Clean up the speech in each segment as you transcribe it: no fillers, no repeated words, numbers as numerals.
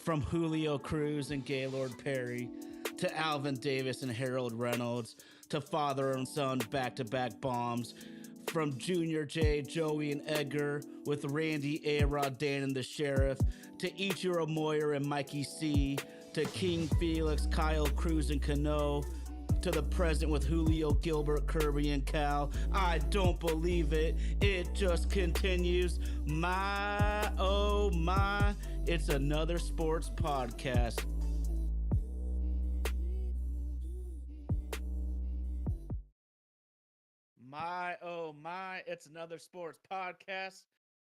From Julio Cruz and Gaylord Perry to Alvin Davis and Harold Reynolds to father and son back to back bombs. From Junior J, Joey, and Edgar with Randy, A-Rod, Dan, and the Sheriff to Ichiro Moyer and Mikey C to King Felix, Kyle Cruz, and Cano to the present with Julio, Gilbert, Kirby, and Cal. I don't believe it. It just continues. My, oh my, it's another sports podcast. My, oh my, it's another sports podcast.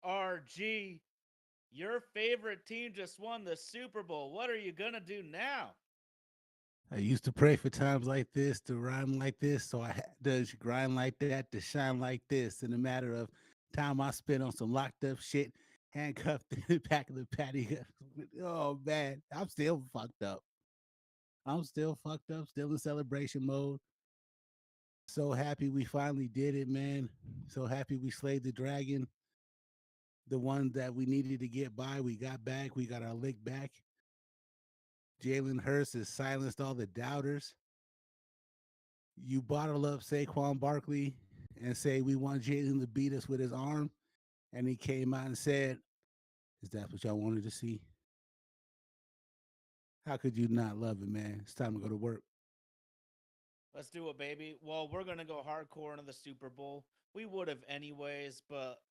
RG, your favorite team just won the Super Bowl. What are you going to do now? I used to pray for times like this, to rhyme like this, so I had to grind like that, to shine like this. In a matter of time I spent on some locked up shit, handcuffed in the back of the patio. Oh man, I'm still fucked up. I'm still fucked up, still in celebration mode. So happy we finally did it, man. So happy we slayed the dragon. The one that we needed to get by, we got back. We got our lick back. Jalen Hurts has silenced all the doubters. You bottle up Saquon Barkley and say we want Jalen to beat us with his arm, and he came out and said, "Is that what y'all wanted to see?" How could you not love it, man? It's time to go to work. Let's do it, baby. Well, we're gonna go hardcore into the Super Bowl. We would have anyways, but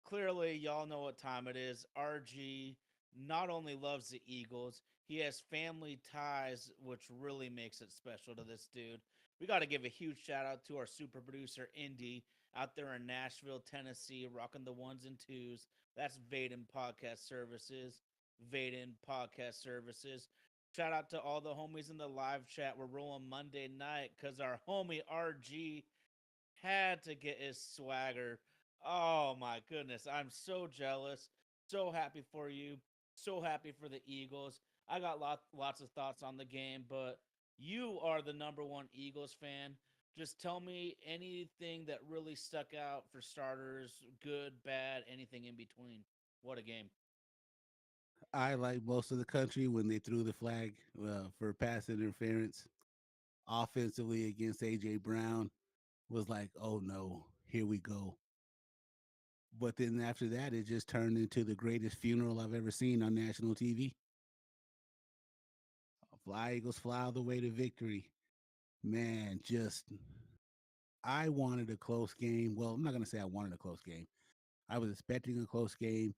clearly y'all know what time it is. RG not only loves the Eagles, he has family ties, which really makes it special to this dude. We got to give a huge shout out to our super producer Indy out there in Nashville, Tennessee, rocking the ones and twos. That's Vaden Podcast Services. Vaden Podcast Services. Shout out to all the homies in the live chat. We're rolling Monday night because our homie RG had to get his swagger. Oh my goodness. I'm so jealous. So happy for you. So happy for the Eagles. I got lots of thoughts on the game, but you are the number one Eagles fan. Just tell me anything that really stuck out for starters, good, bad, anything in between. What a game. I, like most of the country, when they threw the flag for pass interference offensively against AJ Brown, was like, "Oh no, here we go." But then after that, it just turned into the greatest funeral I've ever seen on national TV. Fly Eagles fly all the way to victory. Man, just I wanted a close game. Well, I'm not gonna say I wanted a close game. I was expecting a close game.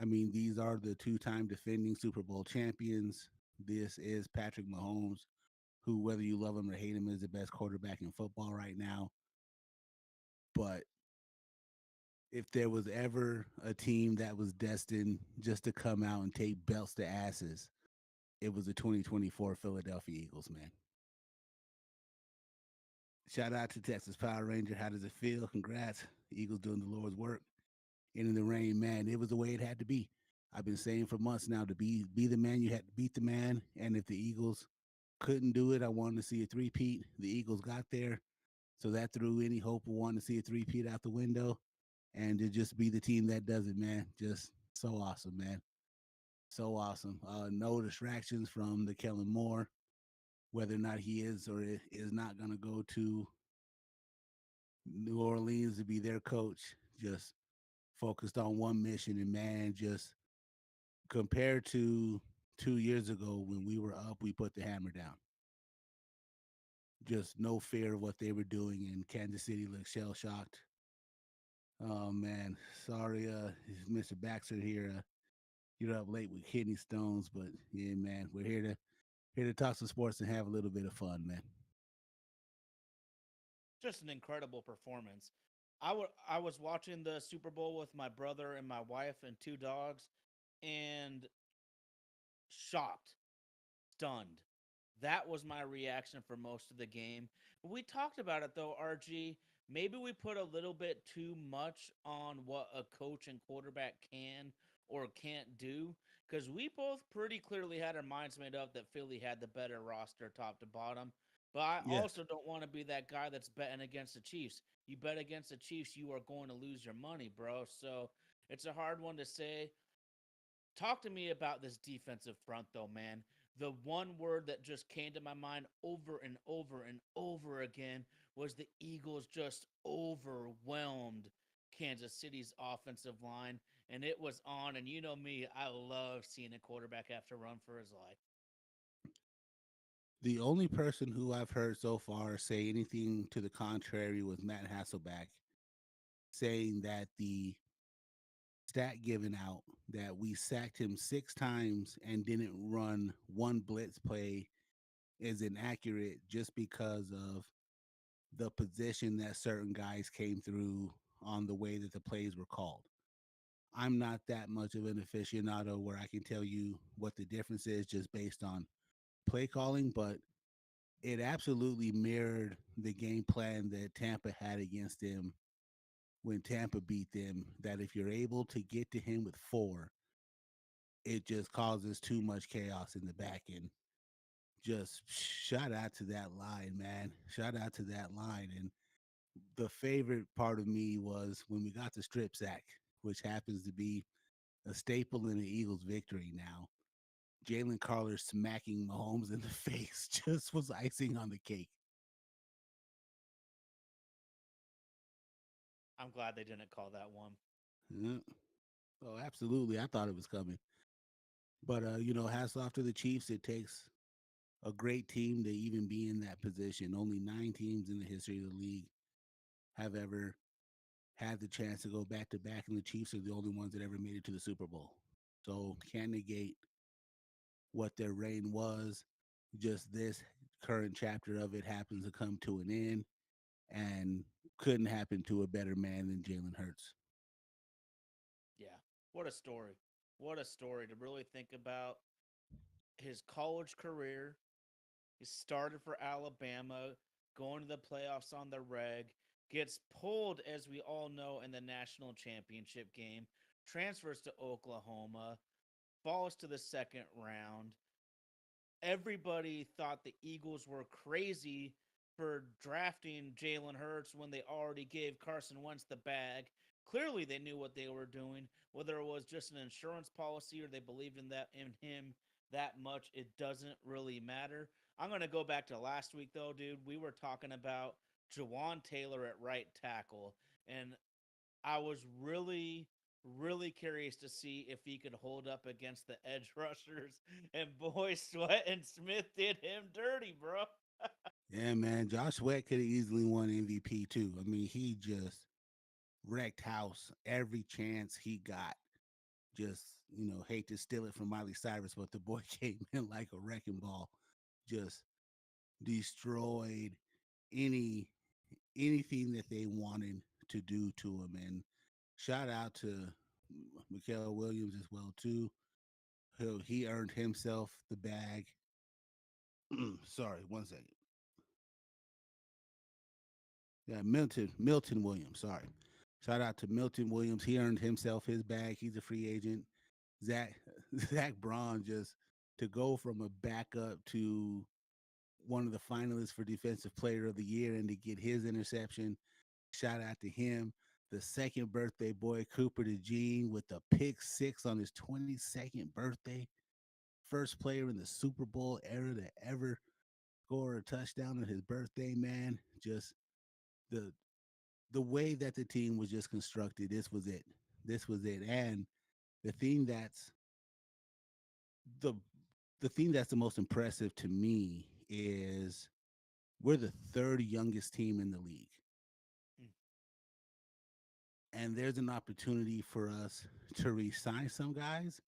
I mean, these are the two-time defending Super Bowl champions. This is Patrick Mahomes, who, whether you love him or hate him, is the best quarterback in football right now. But if there was ever a team that was destined just to come out and take belts to asses, it was the 2024 Philadelphia Eagles, man. Shout out to Texas Power Ranger. How does it feel? Congrats. Eagles doing the Lord's work. In the rain, man. It was the way it had to be. I've been saying for months now to be the man, you had to beat the man. And if the Eagles couldn't do it, I wanted to see a three-peat. The Eagles got there. So that threw any hope of wanting to see a three-peat out the window. And to just be the team that does it, man. Just so awesome, man. So awesome. No distractions from the Kellen Moore, whether or not he is or is not going to go to New Orleans to be their coach. Just focused on one mission. And man, just compared to 2 years ago when we were up, we put the hammer down. Just no fear of what they were doing, and Kansas City looked shell shocked. Oh man, sorry, Mr. Baxter here. You're up late with kidney stones, but yeah, man, we're here to talk some sports and have a little bit of fun, man. Just an incredible performance. I was watching the Super Bowl with my brother and my wife and two dogs, and shocked, stunned. That was my reaction for most of the game. We talked about it though, RG. Maybe we put a little bit too much on what a coach and quarterback can or can't do because we both pretty clearly had our minds made up that Philly had the better roster top to bottom. But I Yes. also don't want to be that guy that's betting against the Chiefs. You bet against the Chiefs, you are going to lose your money, bro. So it's a hard one to say. Talk to me about this defensive front, though, man. The one word that just came to my mind over and over and over again was the Eagles just overwhelmed Kansas City's offensive line, and it was on. And you know me, I love seeing a quarterback have to run for his life. The only person who I've heard so far say anything to the contrary was Matt Hasselback, saying that the stat given out that we sacked him 6 times and didn't run one blitz play is inaccurate just because of the position that certain guys came through on the way that the plays were called. I'm not that much of an aficionado where I can tell you what the difference is just based on play calling, but it absolutely mirrored the game plan that Tampa had against him when Tampa beat them. That if you're able to get to him with four, it just causes too much chaos in the back end. Just shout out to that line, man. Shout out to that line. And the favorite part of me was when we got the strip sack, which happens to be a staple in the Eagles' victory now. Jalen Carter smacking Mahomes in the face just was icing on the cake. I'm glad they didn't call that one. Yeah. Oh, absolutely. I thought it was coming. But hats off to the Chiefs. It takes a great team to even be in that position. Only 9 teams in the history of the league have ever had the chance to go back to back, and the Chiefs are the only ones that ever made it to the Super Bowl. So can't negate what their reign was. Just this current chapter of it happens to come to an end, and couldn't happen to a better man than Jalen Hurts. Yeah. What a story. What a story to really think about his college career. He started for Alabama, going to the playoffs on the reg, gets pulled, as we all know, in the national championship game, transfers to Oklahoma, falls to the second round. Everybody thought the Eagles were crazy for drafting Jalen Hurts when they already gave Carson Wentz the bag. Clearly, they knew what they were doing. Whether it was just an insurance policy or they believed in him that much, it doesn't really matter. I'm gonna go back to last week though, dude. We were talking about Jawan Taylor at right tackle, and I was really curious to see if he could hold up against the edge rushers. And boy, Sweat and Smith did him dirty, bro. Yeah, man. Josh Sweat could have easily won MVP too. I mean, he just wrecked house every chance he got. Just, hate to steal it from Miley Cyrus, but the boy came in like a wrecking ball. Just destroyed any anything that they wanted to do to him. And shout out to Mikael Williams as well too. He earned himself the bag. Sorry, 1 second. Yeah, Milton Williams. Sorry. Shout out to Milton Williams. He earned himself his bag. He's a free agent. Zach Zach Braun, just to go from a backup to one of the finalists for Defensive Player of the Year and to get his interception. Shout out to him. The second birthday boy, Cooper DeJean, with the pick six on his 22nd birthday. First player in the Super Bowl era to ever score a touchdown on his birthday, man. Just the the way that the team was just constructed, this was it. This was it. And the thing that's the the thing that's the most impressive to me is we're the third youngest team in the league. Mm. And there's an opportunity for us to re-sign some guys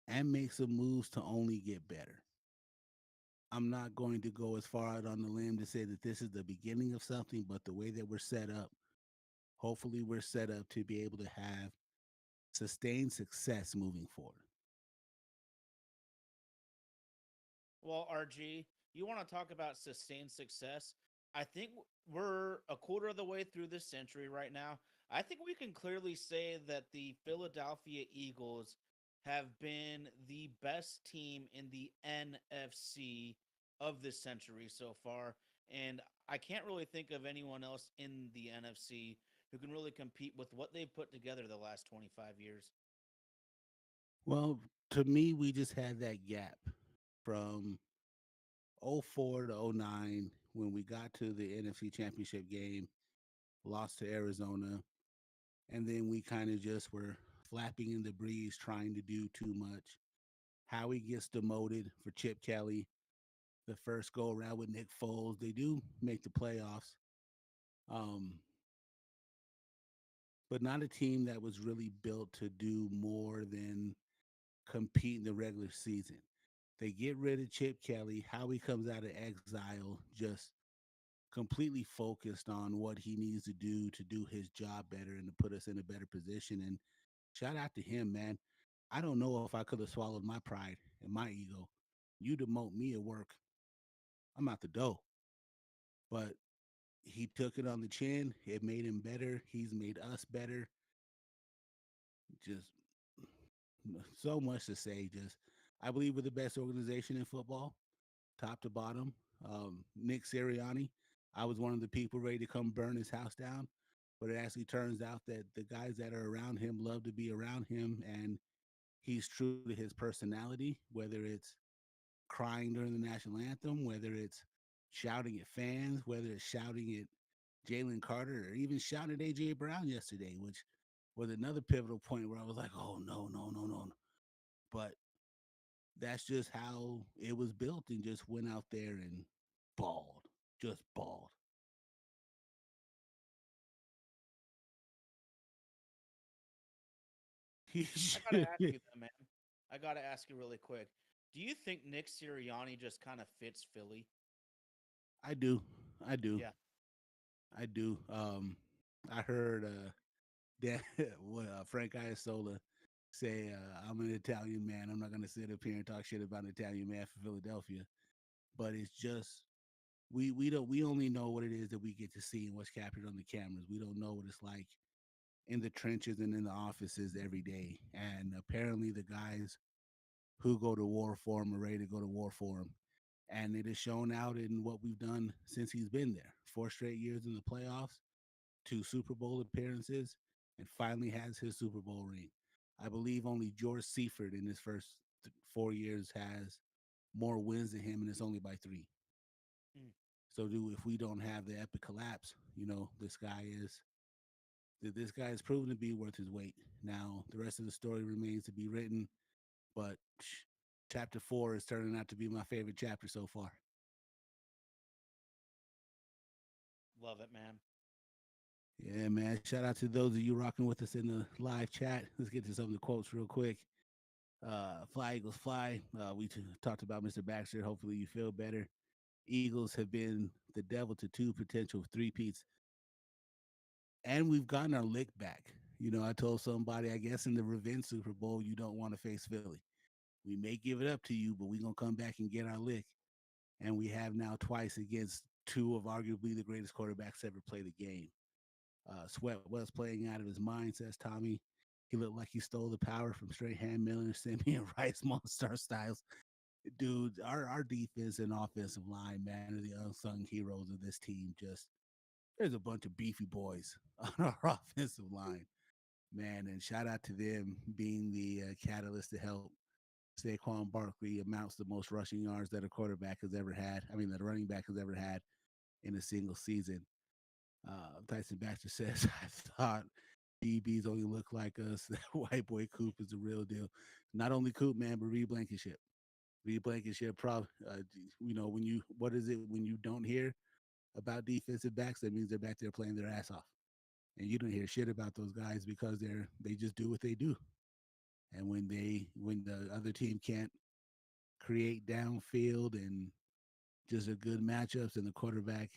and make some moves to only get better. I'm not going to go as far out on the limb to say that this is the beginning of something, but the way that we're set up, hopefully we're set up to be able to have sustained success moving forward. Well, RG, you want to talk about sustained success? I think we're a quarter of the way through this century right now. I think we can clearly say that the Philadelphia Eagles have been the best team in the NFC of this century so far. And I can't really think of anyone else in the NFC who can really compete with what they've put together the last 25 years. Well, to me, we just had that gap from '04 to '09 when we got to the NFC Championship game, lost to Arizona, and then we kind of just were flapping in the breeze trying to do too much. Howie gets demoted for Chip Kelly. The first go around with Nick Foles, they do make the playoffs, um, but not a team that was really built to do more than compete in the regular season. They get rid of Chip Kelly. Howie comes out of exile, just completely focused on what he needs to do his job better and to put us in a better position. And shout out to him, man. I don't know if I could have swallowed my pride and my ego. You demote me at work, I'm out the door. But he took it on the chin. It made him better. He's made us better. Just so much to say. Just I believe we're the best organization in football, top to bottom. Nick Sirianni, I was one of the people ready to come burn his house down, but it actually turns out that the guys that are around him love to be around him, and he's true to his personality. Whether it's crying during the national anthem, whether it's shouting at fans, whether it's shouting at Jalen Carter, or even shouting at AJ Brown yesterday, which was another pivotal point where I was like, oh no, no, no, no, no. But that's just how it was built and just went out there and balled, just balled. He I gotta should. ask you that, man. I gotta ask you really quick. Do you think Nick Sirianni just kind of fits Philly? I do. I do. Yeah. I do. I heard Dan, what Frank Iasola say, I'm an Italian man. I'm not going to sit up here and talk shit about an Italian man for Philadelphia. But it's just we only know what it is that we get to see and what's captured on the cameras. We don't know what it's like in the trenches and in the offices every day. And apparently, the guys who go to war for him are ready to go to war for him. And it is shown out in what we've done since he's been there. 4 straight years in the playoffs, 2 Super Bowl appearances, and finally has his Super Bowl ring. I believe only George Seifert in his first 4 years has more wins than him, and it's only by 3. Mm. So, if we don't have the epic collapse, this guy is proven to be worth his weight. Now, the rest of the story remains to be written, but chapter 4 is turning out to be my favorite chapter so far. Love it, man. Yeah, man. Shout out to those of you rocking with us in the live chat. Let's get to some of the quotes real quick. Fly Eagles fly. We talked about Mr. Baxter. Hopefully you feel better. Eagles have been the devil to 2 potential 3-peats, and we've gotten our lick back. I told somebody, I guess in the revenge Super Bowl, you don't want to face Philly. We may give it up to you, but we're gonna come back and get our lick. And we have now twice against 2 of arguably the greatest quarterbacks to ever play the game. Sweat was playing out of his mind, says Tommy. He looked like he stole the power from Strahan Miller, Simeon Rice, Monster Styles. Dude, our defense and offensive line, man, are the unsung heroes of this team. Just there's a bunch of beefy boys on our offensive line, man. And shout out to them being the catalyst to help Saquon Barkley amounts the most rushing yards that a quarterback has ever had. I mean, that a running back has ever had in a single season. Tyson Baxter says, I thought DBs only look like us. That white boy Coop is the real deal. Not only Coop, man, but Reed Blankenship. Reed Blankenship, what is it when you don't hear about defensive backs? That means they're back there playing their ass off. And you don't hear shit about those guys because they just do what they do. And when the other team can't create downfield and just a good matchups and the quarterback,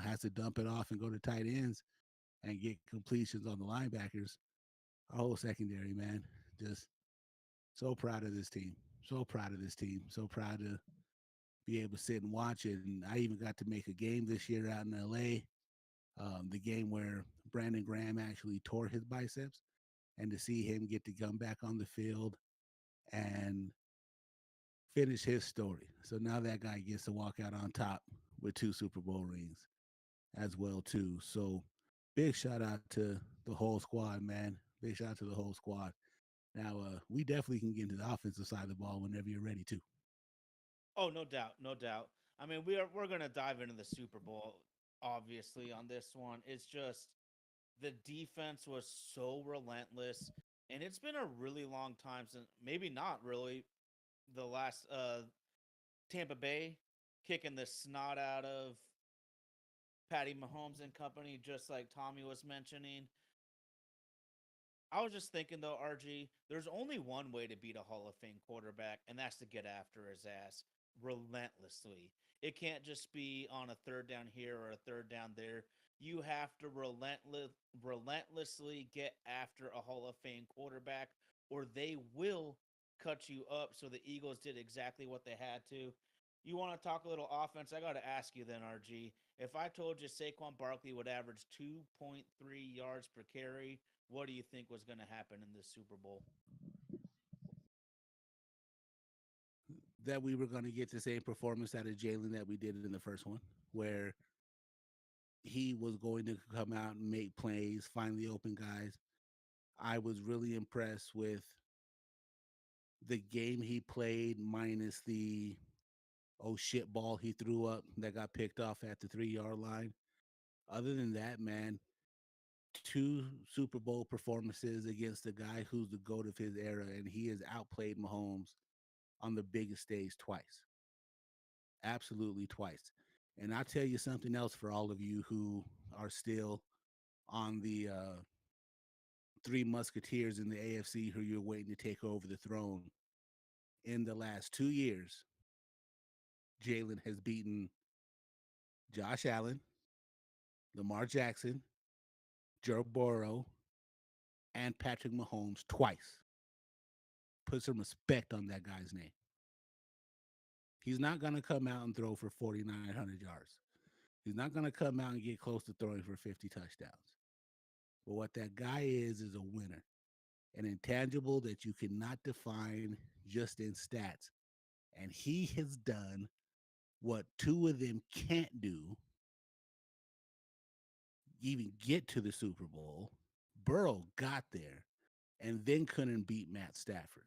has to dump it off and go to tight ends and get completions on the linebackers, our whole secondary, man, just so proud of this team. So proud of this team. So proud to be able to sit and watch it. And I even got to make a game this year out in LA, the game where Brandon Graham actually tore his biceps, and to see him get to come back on the field and finish his story. So now that guy gets to walk out on top with 2 Super Bowl rings as well too. So big shout out to the whole squad, man. Big shout out to the whole squad. Now, we definitely can get into the offensive side of the ball whenever you're ready to. Oh, no doubt, no doubt. I mean, we're gonna dive into the Super Bowl, obviously, on this one. It's just the defense was so relentless, and it's been a really long time since, maybe not really, the last Tampa Bay kicking the snot out of Patty Mahomes and company, just like Tommy was mentioning. I was just thinking though, RG, there's only one way to beat a Hall of Fame quarterback, and that's to get after his ass relentlessly. It can't just be on a third down here or a third down there. You have to relentlessly get after a Hall of Fame quarterback, or they will cut you up. So the Eagles did exactly what they had to. You want to talk a little offense? I got to ask you then, RG. If I told you Saquon Barkley would average 2.3 yards per carry, what do you think was going to happen in this Super Bowl? That we were going to get the same performance out of Jalen that we did in the first one, where he was going to come out and make plays, find the open guys. I was really impressed with the game he played minus the oh shit ball he threw up that got picked off at the 3 yard line. Other than that, man, two Super Bowl performances against the guy who's the GOAT of his era, and he has outplayed Mahomes on the biggest stage twice. Absolutely twice. And I'll tell you something else for all of you who are still on the three musketeers in the AFC who you're waiting to take over the throne. In the last 2 years, Jalen has beaten Josh Allen, Lamar Jackson, Joe Burrow, and Patrick Mahomes twice. Put some respect on that guy's name. He's not going to come out and throw for 4,900 yards. He's not going to come out and get close to throwing for 50 touchdowns. But what that guy is a winner, an intangible that you cannot define just in stats. And he has done what two of them can't do, even get to the Super Bowl. Burrow got there and then couldn't beat Matt Stafford.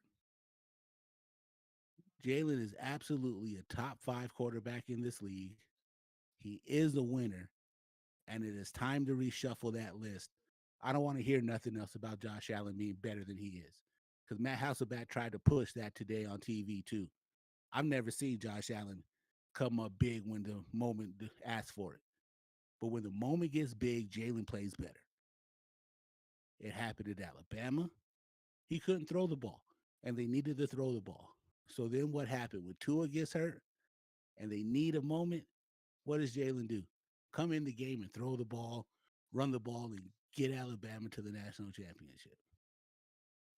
Jalen is absolutely a top five quarterback in this league. He is a winner, and it is time to reshuffle that list. I don't want to hear nothing else about Josh Allen being better than he is, because Matt Hasselbeck tried to push that today on TV too. I've never seen Josh Allen come up big when the moment asks for it. But when the moment gets big, Jalen plays better. It happened at Alabama. He couldn't throw the ball, and they needed to throw the ball. So then what happened? When Tua gets hurt and they need a moment, what does Jalen do? Come in the game and throw the ball, run the ball, and get Alabama to the national championship.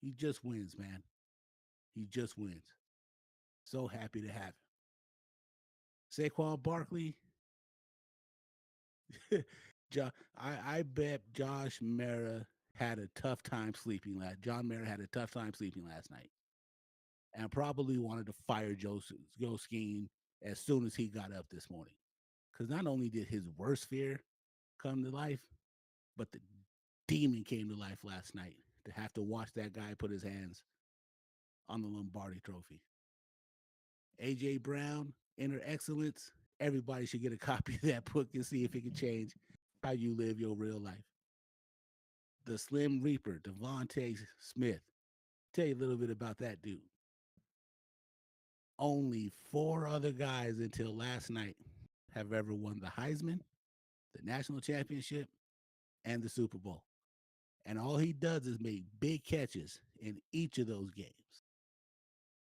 He just wins, man. He just wins. So happy to have him. Saquon Barkley, I bet Josh Mara had a tough time sleeping last. John Mara had a tough time sleeping last night, and probably wanted to fire Joe Skeen as soon as he got up this morning. Because not only did his worst fear come to life, but the demon came to life last night to have to watch that guy put his hands on the Lombardi trophy. AJ Brown, Inner Excellence. Everybody should get a copy of that book and see if it can change how you live your real life. The Slim Reaper, Devontae Smith. Tell you a little bit about that dude. Only four other guys until last night have ever won the Heisman, the national championship, and the Super Bowl. And all he does is make big catches in each of those games.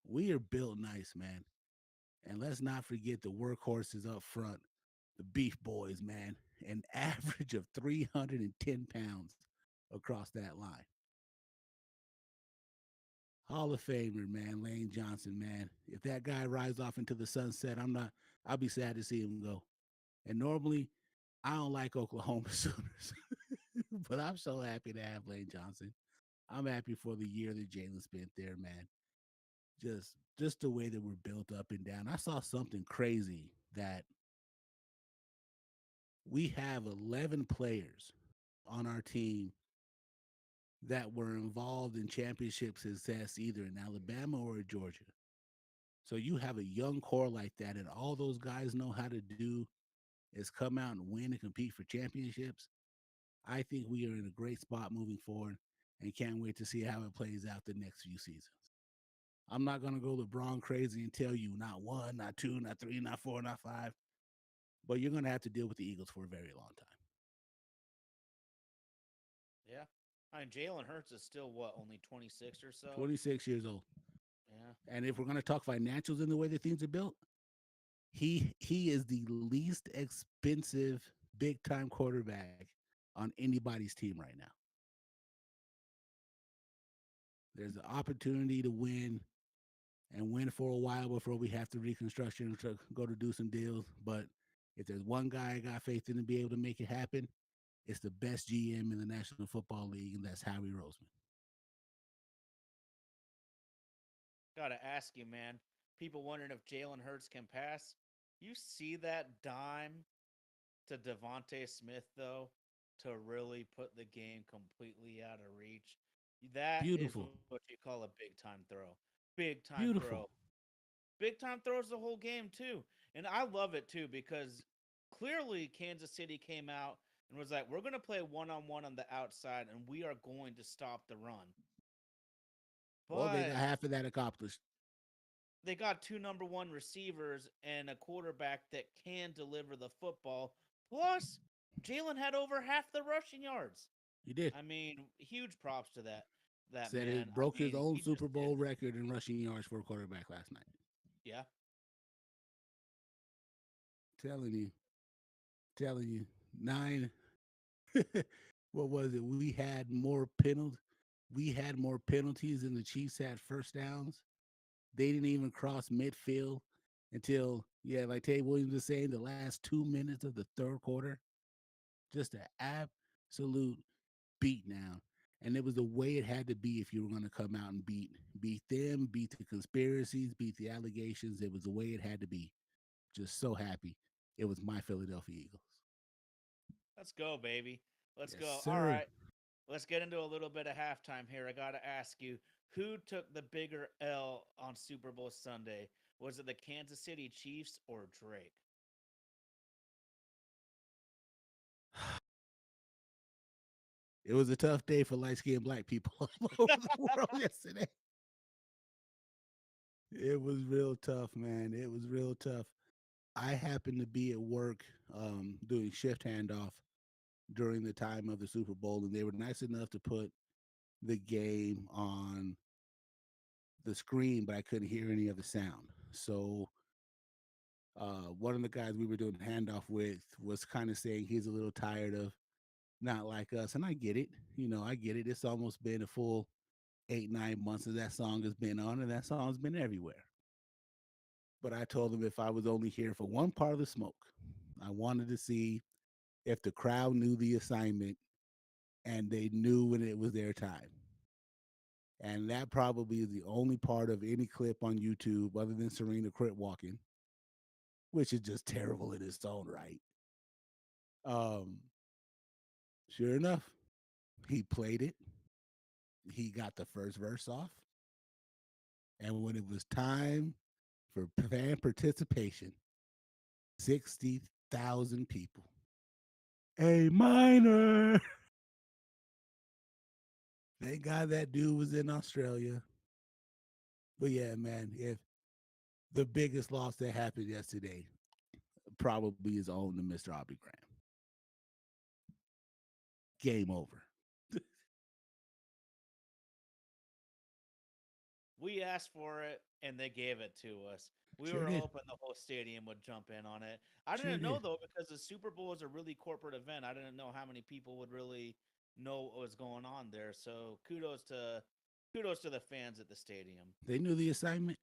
We are built nice, man. And let's not forget the workhorses up front, the Beef Boys, man. An average of 310 pounds across that line. Hall of Famer, man, Lane Johnson, man. If that guy rides off into the sunset, I'll be sad to see him go. And normally, I don't like Oklahoma Sooners, but I'm so happy to have Lane Johnson. I'm happy for the year that Jalen spent there, man. Just the way that we're built up and down. I saw something crazy that we have 11 players on our team that were involved in championship success either in Alabama or Georgia. So you have a young core like that, and all those guys know how to do is come out and win and compete for championships. I think we are in a great spot moving forward and can't wait to see how it plays out the next few seasons. I'm not going to go LeBron crazy and tell you not one, not two, not three, not four, not five, but you're going to have to deal with the Eagles for a very long time. Yeah. I mean, Jalen Hurts is still what, only 26 or so? 26 years old. Yeah. And if we're going to talk financials in the way that things are built, he is the least expensive big time quarterback on anybody's team right now. There's an opportunity to win and win for a while before we have to reconstruction to go to do some deals. But if there's one guy I got faith in to be able to make it happen, it's the best GM in the National Football League, and that's Howie Roseman. Gotta ask you, man. People wondering if Jalen Hurts can pass. You see that dime to Devontae Smith, though, to really put the game completely out of reach. That is Beautiful. what you call a big time throw. Big time Beautiful. throw. Big time throws the whole game too. And I love it too because clearly Kansas City came out and was like, we're going to play one on one on the outside and we are going to stop the run. Well, they got But half of that accomplished. they got two number one receivers and a quarterback that can deliver the football. Plus, Jalen had over half the rushing yards. He did. I mean, huge props to that Said man. it I broke his mean, own he just Super did. Bowl record in rushing yards for a quarterback last night. Yeah, Telling you, telling you, nine. What was it? We had more penalties than the Chiefs had first downs. They didn't even cross midfield until, yeah, like Tate Williams was saying, the last 2 minutes of the third quarter. Just an absolute beat down. And it was the way it had to be if you were going to come out and beat them, beat the conspiracies, beat the allegations. It was the way it had to be. Just so happy it was my Philadelphia Eagles. let's go, baby. Let's Yes, go. All sir. right, let's get into a little bit of halftime here. I got to ask you, who took the bigger L on Super Bowl Sunday? Was it the Kansas City Chiefs or Drake? It was a tough day for light skinned black people all over the world yesterday. It was real tough, man. It was real tough. I happened to be at work doing shift handoff during the time of the Super Bowl, and they were nice enough to put the game on the screen, but I couldn't hear any of the sound. So one of the guys we were doing handoff with was kind of saying he's a little tired of not like us, and I get it. You know, I get it. It's almost been a full 8 9 months that song has been on, and that song's been everywhere. But I told him if I was only here for one part of the smoke, I wanted to see if the crowd knew the assignment and they knew when it was their time. And that probably is the only part of any clip on YouTube other than Serena Crit walking, which is just terrible in its own right. Um, sure enough, he played it. He got the first verse off. And when it was time for fan participation, 60,000 people. A minor. Thank God that dude was in Australia. But yeah, man, if the biggest loss that happened yesterday probably is owned to Mr. Aubrey Graham. Game over. We asked for it and they gave it to us. We Sure were did. hoping the whole stadium would jump in on it. I Sure didn't know did. though because the Super Bowl is a really corporate event. I didn't know how many people would really know what was going on there. So kudos to the fans at the stadium. They knew the assignment.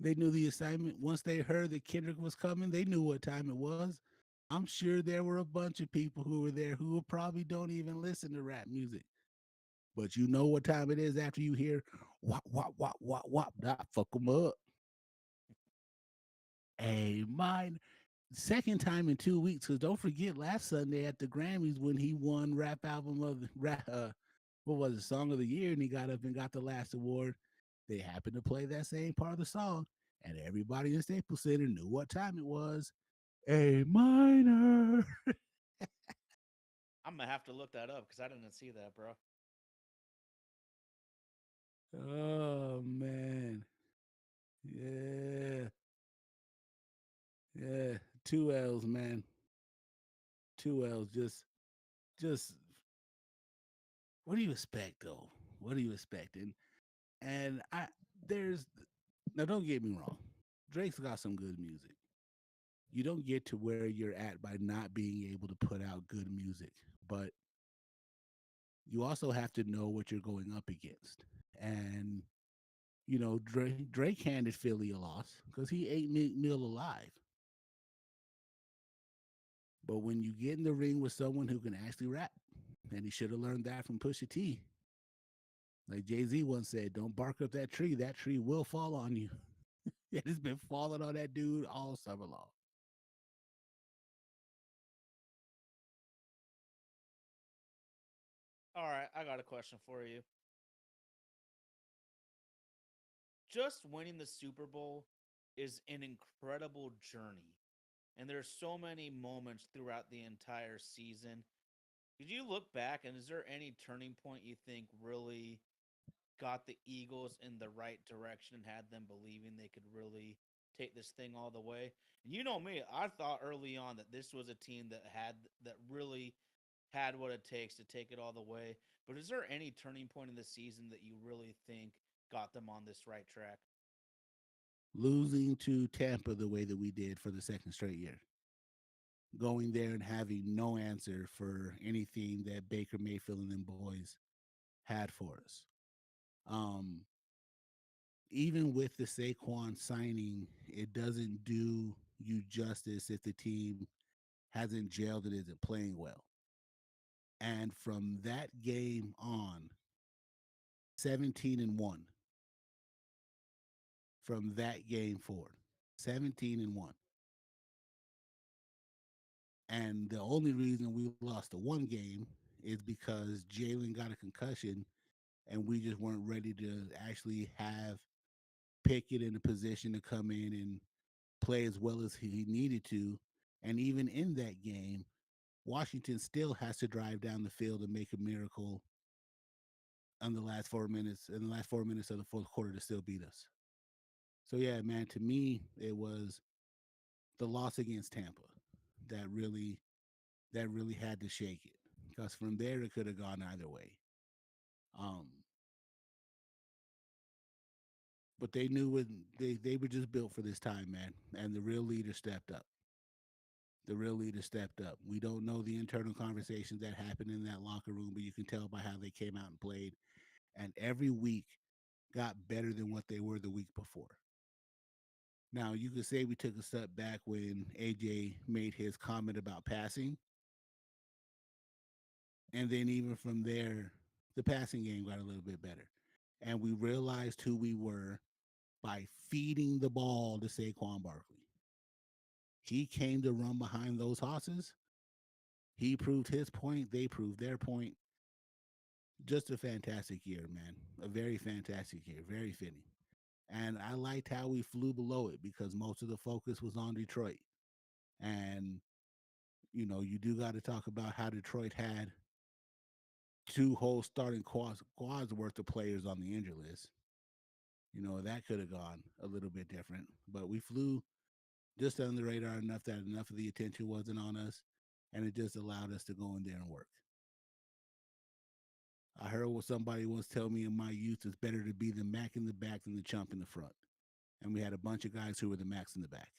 They knew the assignment. Once they heard that Kendrick was coming, they knew what time it was. I'm sure there were a bunch of people who were there who probably don't even listen to rap music. But you know what time it is after you hear wop, wop, wop, wop, wop, that fuck them up. Hey, mine. Second time in 2 weeks, because don't forget last Sunday at the Grammys when he won rap album of the rap, what was it, song of the year, and he got up and got the last award. They happened to play that same part of the song, and everybody in Staples Center knew what time it was. A minor. I'm gonna have to look that up because I didn't see that, bro. Oh man, yeah, yeah. Two L's, man. Two L's. Just. What do you expect, though? What do you expect? And there's now. Don't get me wrong. Drake's got some good music. You don't get to where you're at by not being able to put out good music, but you also have to know what you're going up against. And Drake handed Philly a loss because he ate Mill alive. But when you get in the ring with someone who can actually rap, and he should have learned that from Pusha T. Like Jay-Z once said, don't bark up that tree. That tree will fall on you. It has been falling on that dude all summer long. All right, I got a question for you. just winning the Super Bowl is an incredible journey. And there's so many moments throughout the entire season. Did you look back and is there any turning point you think really got the Eagles in the right direction and had them believing they could really take this thing all the way? And you know me, I thought early on that this was a team that really had what it takes to take it all the way. But is there any turning point in the season that you really think got them on this right track? Losing to Tampa the way that we did for the second straight year, going there and having no answer for anything that Baker Mayfield and them boys had for us. Um, Even with the Saquon signing, it doesn't do you justice if the team hasn't gelled and isn't playing well. And from that game on, 17-1 from that game forward. 17-1. And the only reason we lost the one game is because Jalen got a concussion and we just weren't ready to actually have Pickett in a position to come in and play as well as he needed to. And even in that game, Washington still has to drive down the field and make a miracle in the last 4 minutes of the fourth quarter to still beat us. So yeah, man, to me, it was the loss against Tampa that really had to shake it. Because from there it could have gone either way. Um, but they knew when they were just built for this time, man. And the real leader stepped up. The real leader stepped up. We don't know the internal conversations that happened in that locker room, but you can tell by how they came out and played. And every week got better than what they were the week before. Now, you could say we took a step back when AJ made his comment about passing. And then even from there, the passing game got a little bit better. And we realized who we were by feeding the ball to Saquon Barkley. He came to run behind those horses. He proved his point. They proved their point. Just a fantastic year, man. A very fantastic year. Very fitting. And I liked how we flew below it because most of the focus was on Detroit. And, you do got to talk about how Detroit had two whole starting squads worth of players on the injury list. That could have gone a little bit different. But we flew just under the radar enough that enough of the attention wasn't on us. And it just allowed us to go in there and work. I heard what somebody once tell me in my youth: it's better to be the Mac in the back than the chump in the front. And we had a bunch of guys who were the Macs in the back.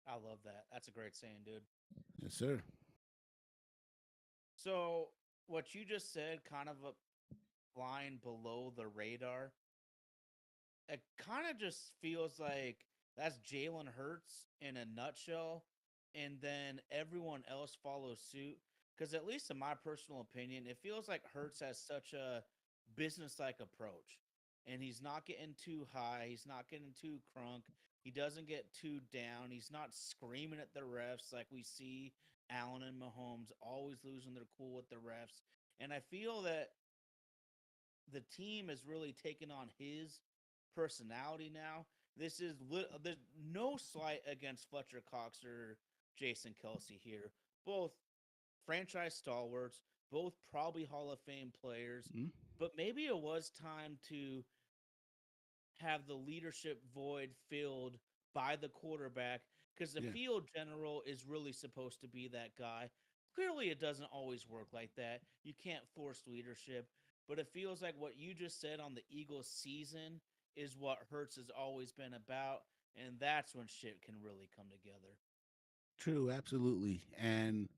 I love that. That's a great saying, dude. Yes, sir. So, what you just said, kind of a flying below the radar, it kind of just feels like that's Jalen Hurts in a nutshell, and then everyone else follows suit. Because at least in my personal opinion, it feels like Hurts has such a business-like approach, and he's not getting too high, he's not getting too crunk, he doesn't get too down, he's not screaming at the refs like we see Allen and Mahomes always losing their cool with the refs. And I feel that the team is really taken on his personality now. There's no slight against Fletcher Cox or Jason Kelsey here. Both franchise stalwarts, both probably Hall of Fame players, Mm-hmm. but maybe it was time to have the leadership void filled by the quarterback because the Yeah. field general is really supposed to be that guy. Clearly, it doesn't always work like that. You can't force leadership, but it feels like what you just said on the Eagles season is what Hurts has always been about, and that's when shit can really come together. True, absolutely. And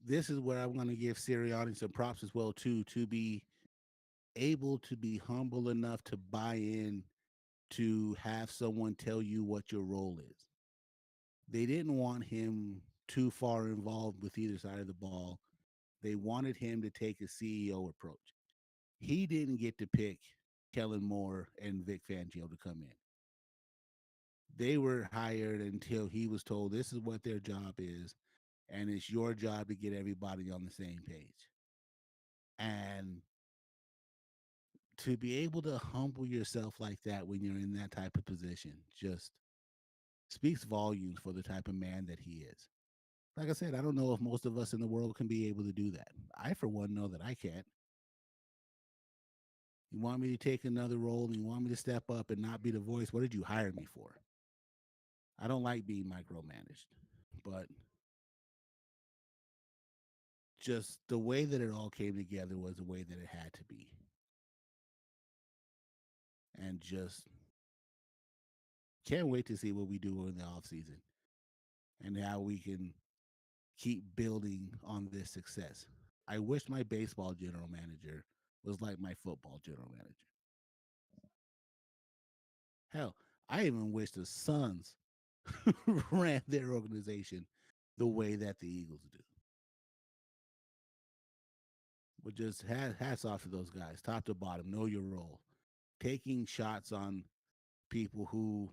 this is where I'm going to give Sirianni some props as well too, to be able to be humble enough to buy in to have someone tell you what your role is. They didn't want him too far involved with either side of the ball. They wanted him to take a CEO approach. He didn't get to pick Kellen Moore and Vic Fangio to come in. They were hired until he was told this is what their job is, and it's your job to get everybody on the same page. And to be able to humble yourself like that when you're in that type of position just speaks volumes for the type of man that he is. Like I said, I don't know if most of us in the world can be able to do that. I, for one, know that I can't. You want me to take another role and you want me to step up and not be the voice? What did you hire me for? I don't like being micromanaged, but just the way that it all came together was the way that it had to be. And just can't wait to see what we do in the off season and how we can keep building on this success. I wish my baseball general manager was like my football general manager. Hell, I even wish the Suns ran their organization the way that the Eagles do. But just hats off to those guys, top to bottom, know your role. Taking shots on people who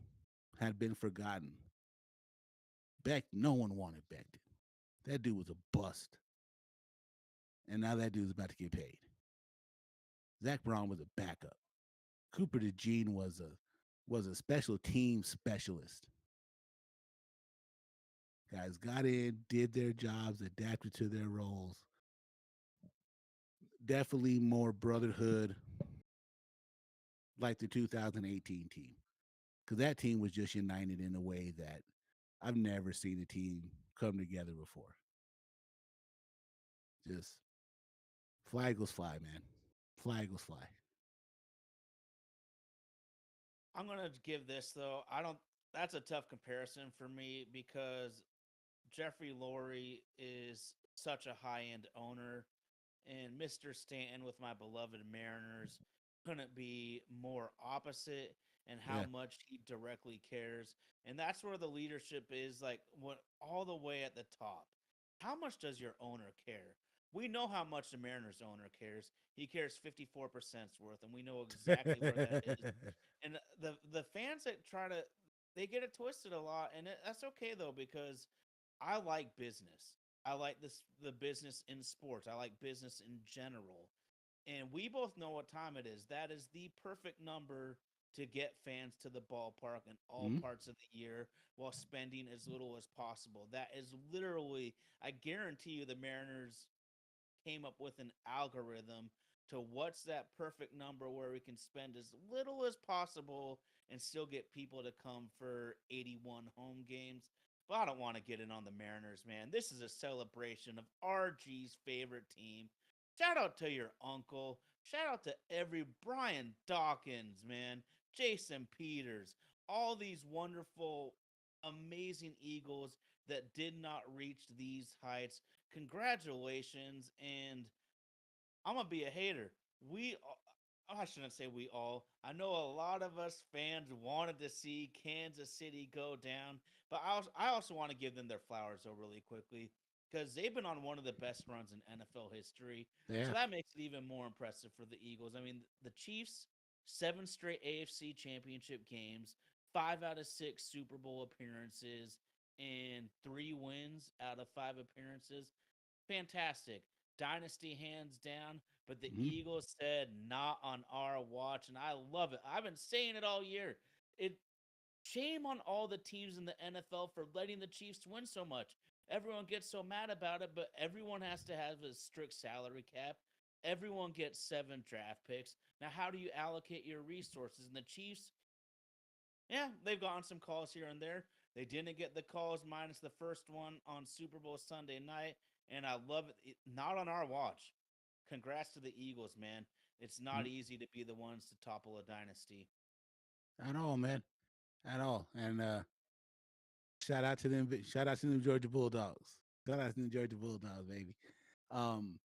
had been forgotten. Beck, no one wanted Beck. That dude was a bust. And now that dude's about to get paid. Zach Braun was a backup. Cooper DeJean was a special team specialist. Guys got in, did their jobs, adapted to their roles. Definitely more brotherhood like the 2018 team. Because that team was just united in a way that I've never seen a team come together before. Just fly Eagles fly, man. Fly Eagles fly. I'm gonna give this though. I don't. That's a tough comparison for me because Jeffrey Lurie is such a high end owner, and Mr. Stanton with my beloved Mariners couldn't be more opposite and how Yeah. much he directly cares. And that's where the leadership is like what all the way at the top. How much does your owner care? We know how much the Mariners owner cares. He cares 54% worth, and we know exactly where that is. And the fans that try to they get it twisted a lot, and that's okay though because I like business. I like the business in sports. I like business in general. And we both know what time it is. That is the perfect number to get fans to the ballpark in all Mhm. parts of the year while spending as little as possible. That is literally, I guarantee you, the Mariners came up with an algorithm to what's that perfect number where we can spend as little as possible and still get people to come for 81 home games. But I don't want to get in on the Mariners, man. This is a celebration of RG's favorite team. Shout out to your uncle. Shout out to every Brian Dawkins, man. Jason Peters. All these wonderful, amazing Eagles that did not reach these heights. Congratulations, and I'm gonna be a hater. I shouldn't say we all. I know a lot of us fans wanted to see Kansas City go down, but I also want to give them their flowers though really quickly because they've been on one of the best runs in NFL history. So Yeah. that makes it even more impressive for the Eagles. I mean, the Chiefs, 7 straight AFC Championship games, 5 out of 6 Super Bowl appearances, and 3 wins out of 5 appearances. Fantastic. Dynasty hands down, but the Mhm. Eagles said not on our watch, and I love it. I've been saying it all year. It Shame on all the teams in the NFL for letting the Chiefs win so much. Everyone gets so mad about it, but everyone has to have a strict salary cap. Everyone gets 7 draft picks. Now, how do you allocate your resources? And the Chiefs, yeah, they've gotten some calls here and there. They didn't get the calls minus the first one on Super Bowl Sunday night, and I love it. Not on our watch. Congrats to the Eagles, man. It's not Mm. easy to be the ones to topple a dynasty. At all, man. At all. And shout out to them. Shout out to them Georgia Bulldogs. Shout out to them Georgia Bulldogs, baby. Um,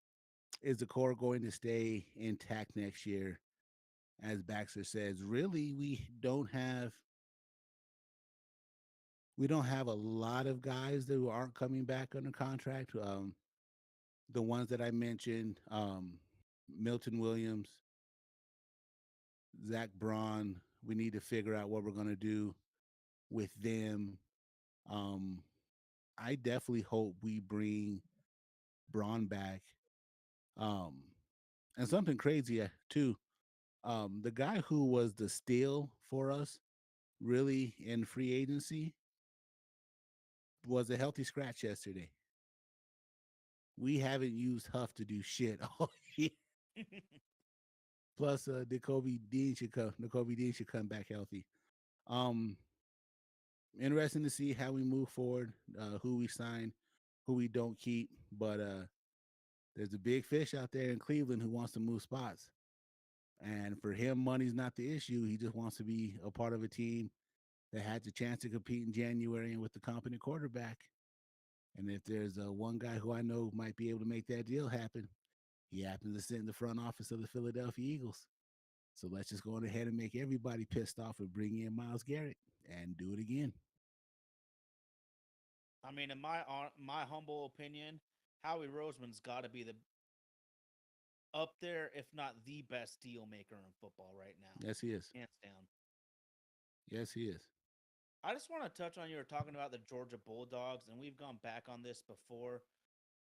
is the core going to stay intact next year? As Baxter says, really, we don't have a lot of guys that aren't coming back under contract. The ones that I mentioned, Milton Williams, Zach Braun. We need to figure out what we're going to do with them. Um, I definitely hope we bring Braun back. Um, and something crazy too. The guy who was the steal for us, really in free agency, was a healthy scratch yesterday. We haven't used Huff to do shit all year. Plus, N'Kobe Dean should come back healthy. Um, Interesting to see how we move forward, who we sign, who we don't keep. But there's a big fish out there in Cleveland who wants to move spots. And for him, money's not the issue. He just wants to be a part of a team that had the chance to compete in January and with the competent quarterback. And if there's one guy who I know might be able to make that deal happen, he happens to sit in the front office of the Philadelphia Eagles. So let's just go on ahead and make everybody pissed off and bring in Miles Garrett and do it again. I mean, in my humble opinion, Howie Roseman's got to be the up there, if not the best deal maker in football right now, Yes, he is. hands down. Yes, he is. I just want to touch on, you were talking about the Georgia Bulldogs, and we've gone back on this before.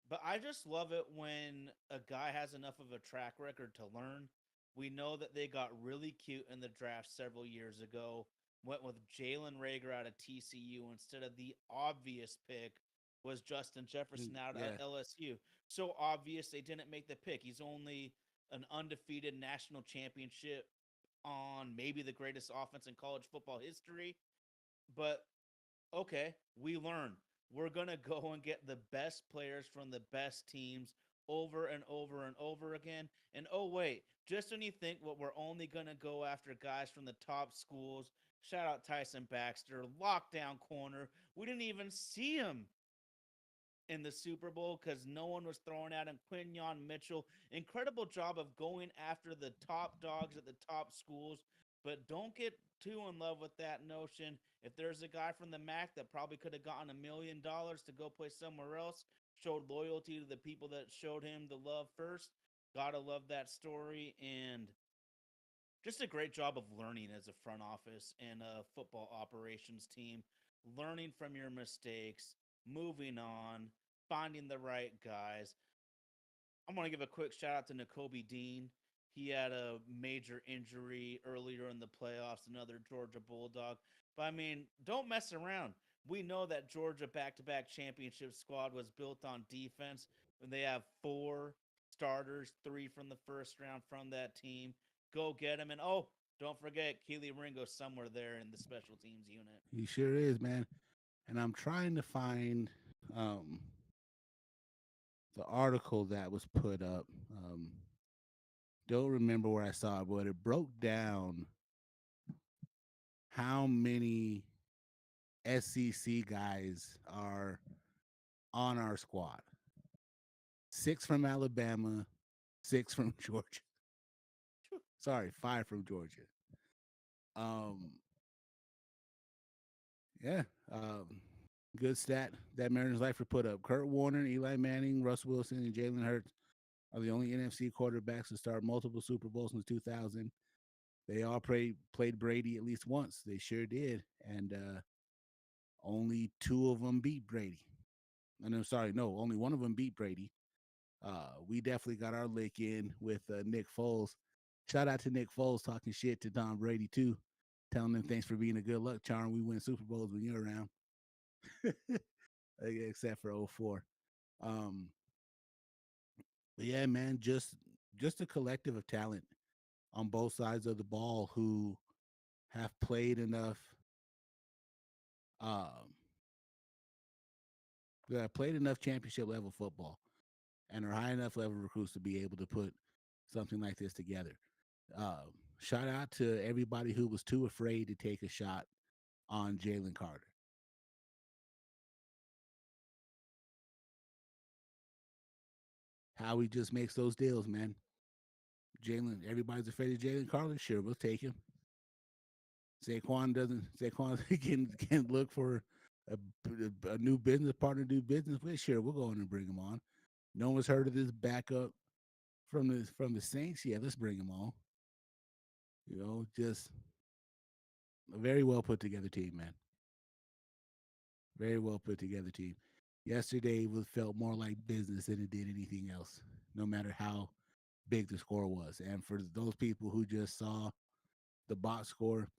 But I just love it when a guy has enough of a track record to learn. We know that they got really cute in the draft several years ago, went with Jalen Rager out of TCU instead of the obvious pick was Justin Jefferson out of Yeah, LSU. So obvious they didn't make the pick. He's only an undefeated national championship on maybe the greatest offense in college football history. But okay, we learn. We're going to go and get the best players from the best teams over and over and over again. And oh, wait, just when you think what we're only going to go after guys from the top schools, shout out Tyson Baxter, lockdown corner. We didn't even see him in the Super Bowl because no one was throwing at him. Quinyon Mitchell, incredible job of going after the top dogs at the top schools. But don't get too in love with that notion. If there's a guy from the MAC that probably could have gotten $1 million to go play somewhere else, showed loyalty to the people that showed him the love first, gotta love that story. And just a great job of learning as a front office and a football operations team, learning from your mistakes, moving on, finding the right guys. I'm going to give a quick shout out to N'Kobe Dean. He had a major injury earlier in the playoffs, another Georgia Bulldog. But I mean, don't mess around. We know that Georgia back to back championship squad was built on defense when they have four starters, three from the first round from that team. Go get them. And oh, don't forget, Keely Ringo's somewhere there in the special teams unit. he sure is, man. And I'm trying to find um, the article that was put up. Don't remember where I saw it, but it broke down how many SEC guys are on our squad. 6 from Alabama, 6 from Georgia. Sorry, 5 from Georgia. Um, yeah, good stat that Mariners Lifer put up. Kurt Warner, Eli Manning, Russ Wilson, and Jalen Hurts are the only NFC quarterbacks to start multiple Super Bowls since 2000. They all played Brady at least once. They sure did, and only 2 of them beat Brady. And I'm sorry, no, only one of them beat Brady. We definitely got our lick in with Nick Foles. Shout out to Nick Foles talking shit to Tom Brady too, telling them thanks for being a good luck charm. We win Super Bowls when you're around, except for '04. Um, but yeah, man, just a collective of talent on both sides of the ball who have played enough. Um, that played enough championship level football and are high enough level recruits to be able to put something like this together. Shout out to everybody who was too afraid to take a shot on Jalen Carter. How he just makes those deals, man. Everybody's afraid of Jalen Carter. Sure, we'll take him. Saquon doesn't. Saquon can look for a new business partner to do business with. Sure, we'll go in and bring him on. No one's heard of this backup from the Saints. Yeah, let's bring him on. Just a very well put together team, man. Very well put together team. Yesterday felt more like business than it did anything else. No matter how big the score was. And for those people who just saw the box score,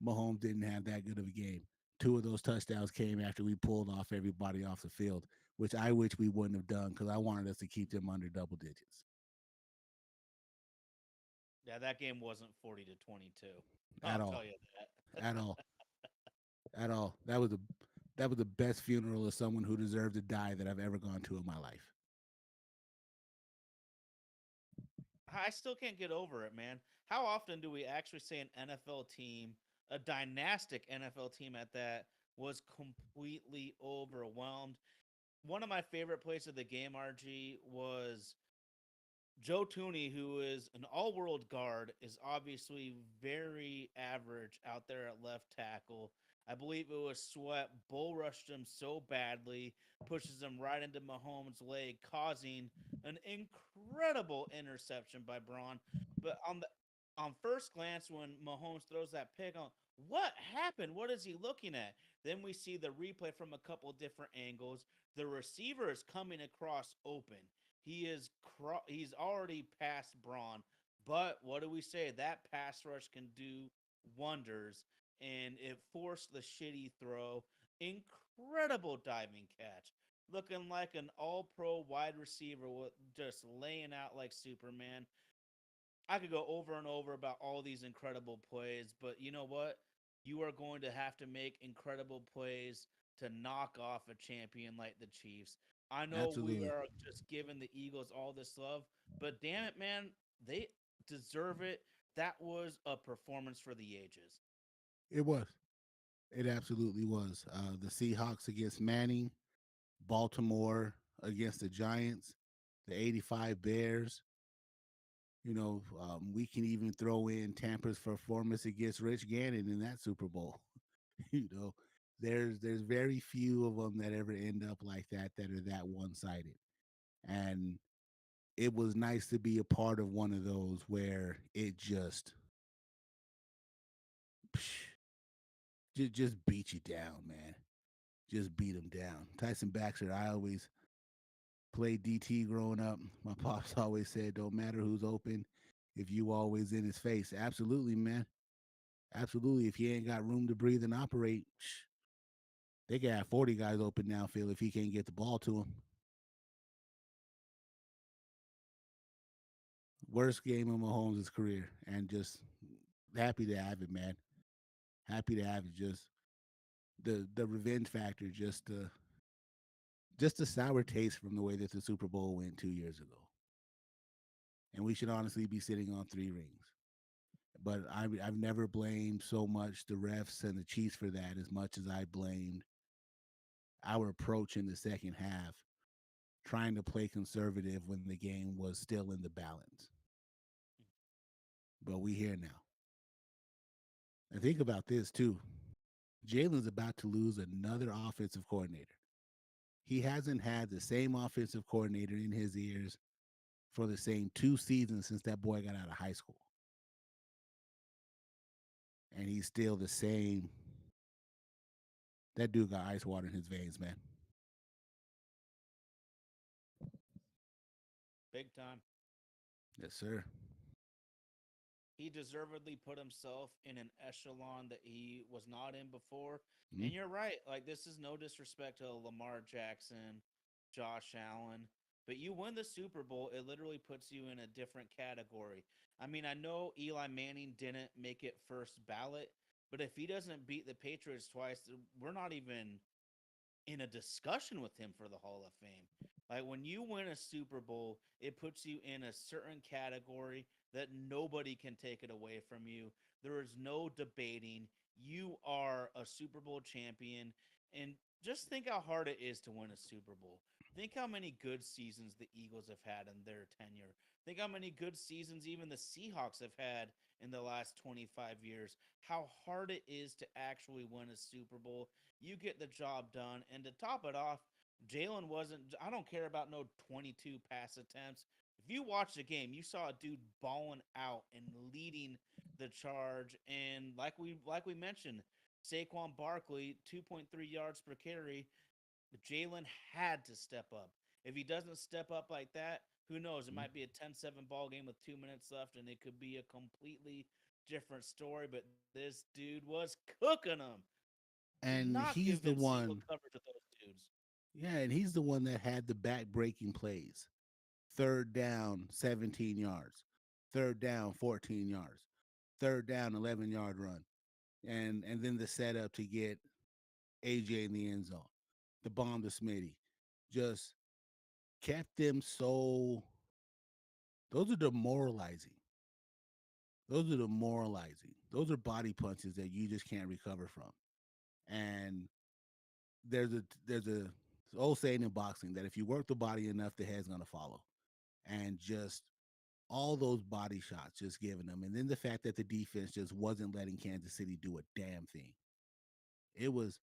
Mahomes didn't have that good of a game. Two of those touchdowns came after we pulled off everybody off the field, which I wish we wouldn't have done because I wanted us to keep them under double digits. Yeah, that game wasn't 40-22. At I'll all. tell you that. At all. At all. That was the best funeral of someone who deserved to die that I've ever gone to in my life. I still can't get over it, man. How often do we actually say an NFL team, a dynastic NFL team at that, was completely overwhelmed? One of my favorite plays of the game, RG, was Joe Tooney, who is an all world guard, is obviously very average out there at left tackle. I believe it was Sweat bull rushed him so badly, pushes him right into Mahomes' leg, causing an incredible interception by Braun. But on first glance, when Mahomes throws that pick, on what happened? What is he looking at? Then we see the replay from a couple different angles. The receiver is coming across open. He's already past Braun, but what do we say? That pass rush can do wonders, and it forced the shitty throw. Incredible diving catch, looking like an All-Pro wide receiver with just laying out like Superman. I could go over and over about all these incredible plays, but you know what? You are going to have to make incredible plays to knock off a champion like the Chiefs. I know we Absolutely. are just giving the Eagles all this love, but damn it, man, they deserve it. That was a performance for the ages. It was. It absolutely was. The Seahawks against Manning, Baltimore against the Giants, the 85 Bears. We can even throw in Tampa's performance against Rich Gannon in that Super Bowl. you know, there's very few of them that ever end up like that are that one sided. And it was nice to be a part of one of those where it just beat you down, man. Just beat them down. Tyson Baxter, I always played DT growing up. My pops always said, "Don't matter who's open, if you always in his face." Absolutely, man. Absolutely. If he ain't got room to breathe and operate, they can have 40 guys open downfield if he can't get the ball to him. Worst game of Mahomes' career, and just happy to have it, man. Happy to have it. Just the revenge factor, just a sour taste from the way that the Super Bowl went 2 years ago, and we should honestly be sitting on three rings. But I've never blamed so much the refs and the Chiefs for that as much as I blamed our approach in the second half, trying to play conservative when the game was still in the balance. But we here now. And think about this too. Jalen's about to lose another offensive coordinator. He hasn't had the same offensive coordinator in his ears for the same 2 seasons since that boy got out of high school. And he's still the same. That dude got ice water in his veins, man. Big time. Yes, sir. He deservedly put himself in an echelon that he was not in before. Mm-hmm. And you're right. Like, this is no disrespect to Lamar Jackson, Josh Allen, but you win the Super Bowl, it literally puts you in a different category. I mean, I know Eli Manning didn't make it first ballot, but if he doesn't beat the Patriots twice, we're not even in a discussion with him for the Hall of Fame. Like when you win a Super Bowl, it puts you in a certain category that nobody can take it away from you. There is no debating. You are a Super Bowl champion. And just think how hard it is to win a Super Bowl. Think how many good seasons the Eagles have had in their tenure. Think how many good seasons even the Seahawks have had in the last 25 years. How hard it is to actually win a Super Bowl. You get the job done. And to top it off, Jalen wasn't, I don't care about no 22 pass attempts. If you watch the game, you saw a dude balling out and leading the charge. And like we mentioned, Saquon Barkley, 2.3 yards per carry. Jalen had to step up. If he doesn't step up like that, Who knows? It Mhm. might be a 10-7 ball game with 2 minutes left, and it could be a completely different story. But this dude was cooking them. Do And not give he's in the single one, coverage with those dudes. yeah, and he's the one that had the back breaking plays. Third down, 17 yards. Third down, 14 yards. Third down, 11-yard run. And then the setup to get AJ in the end zone. The bomb to Smitty. Just kept them so, those are demoralizing. Those are demoralizing. Those are body punches that you just can't recover from. And there's a old saying in boxing that if you work the body enough, the head's gonna follow. And just all those body shots just giving them. And then the fact that the defense just wasn't letting Kansas City do a damn thing. It was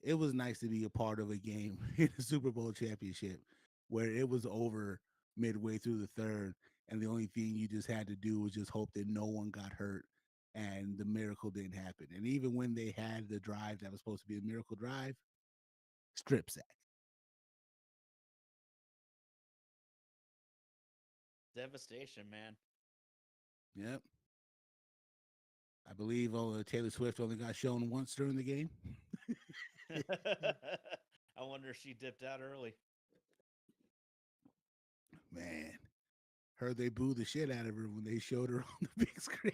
it was nice to be a part of a game in the Super Bowl championship where it was over midway through the third, and the only thing you just had to do was just hope that no one got hurt and the miracle didn't happen. And even when they had the drive that was supposed to be a miracle drive, strip sack. Devastation, man. Yep. I believe Taylor Swift only got shown once during the game. I wonder if she dipped out early. Man, heard they booed the shit out of her when they showed her on the big screen.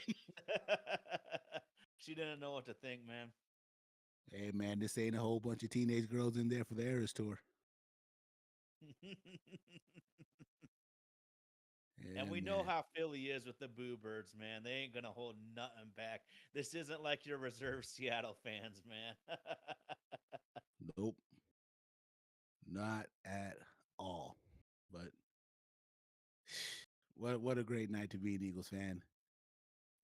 She didn't know what to think, man. Hey, man, this ain't a whole bunch of teenage girls in there for the Eras tour. And Yeah, we know man. how Philly is with the Boo Birds, man. They ain't gonna hold nothing back. This isn't like your reserve Seattle fans, man. Nope, not at all. But what a great night to be an Eagles fan.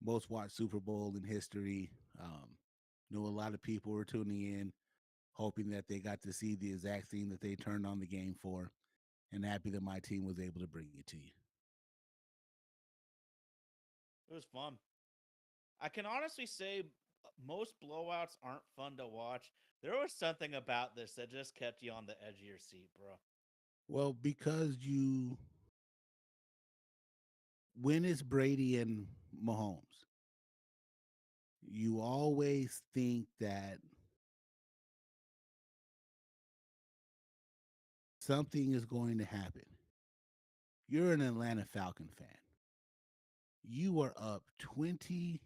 Most watched Super Bowl in history. Know a lot of people were tuning in, hoping that they got to see the exact thing that they turned on the game for, and happy that my team was able to bring it to you. It was fun. I can honestly say most blowouts aren't fun to watch. There was something about this that just kept you on the edge of your seat, bro. Well, because you, when it's Brady and Mahomes, you always think that something is going to happen. You're an Atlanta Falcon fan. You are up 28-3.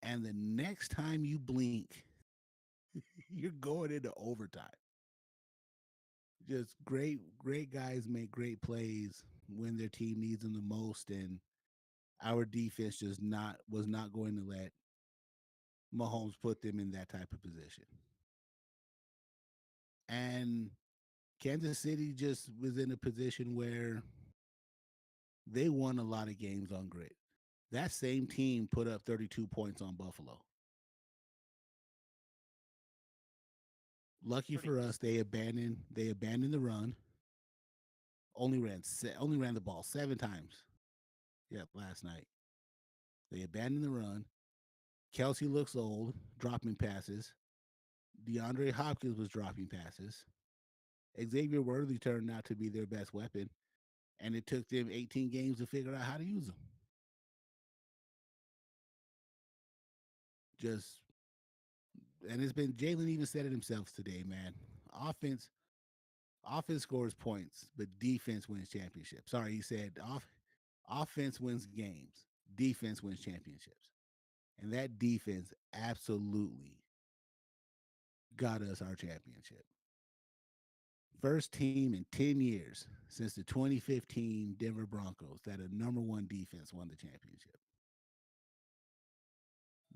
And the next time you blink, you're going into overtime. Just great guys make great plays when their team needs them the most. And our defense just not was not going to let Mahomes put them in that type of position. And Kansas City just was in a position where they won a lot of games on grit. That same team put up 32 points on Buffalo. Lucky Pretty for us, they abandoned the run. Only ran the ball 7 times. Yep, last night they abandoned the run. Kelsey looks old, dropping passes. DeAndre Hopkins was dropping passes. Xavier Worthy turned out to be their best weapon, and it took them 18 games to figure out how to use them. Just and it's been Jalen even said it himself today, man. Offense, offense scores points, but defense wins championships. Sorry, he said offense wins games, defense wins championships, and that defense absolutely got us our championship. First team in 10 years since the 2015 Denver Broncos that a number one defense won the championship.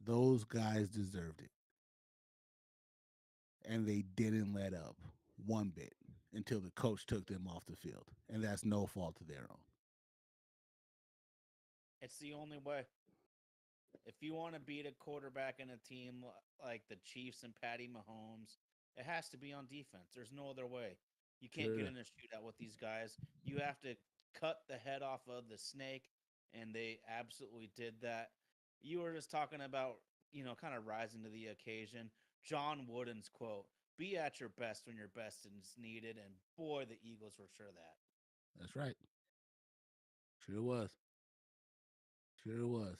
Those guys deserved it. And they didn't let up one bit until the coach took them off the field. And that's no fault of their own. It's the only way. If you want to beat a quarterback in a team like the Chiefs and Patty Mahomes, it has to be on defense. There's no other way. You can't get Sure. in a shootout with these guys. You have to cut the head off of the snake, and they absolutely did that. You were just talking about, kind of rising to the occasion. John Wooden's quote. be at your best when your best is needed. And boy, the Eagles were sure that. That's right. Sure was. Sure was.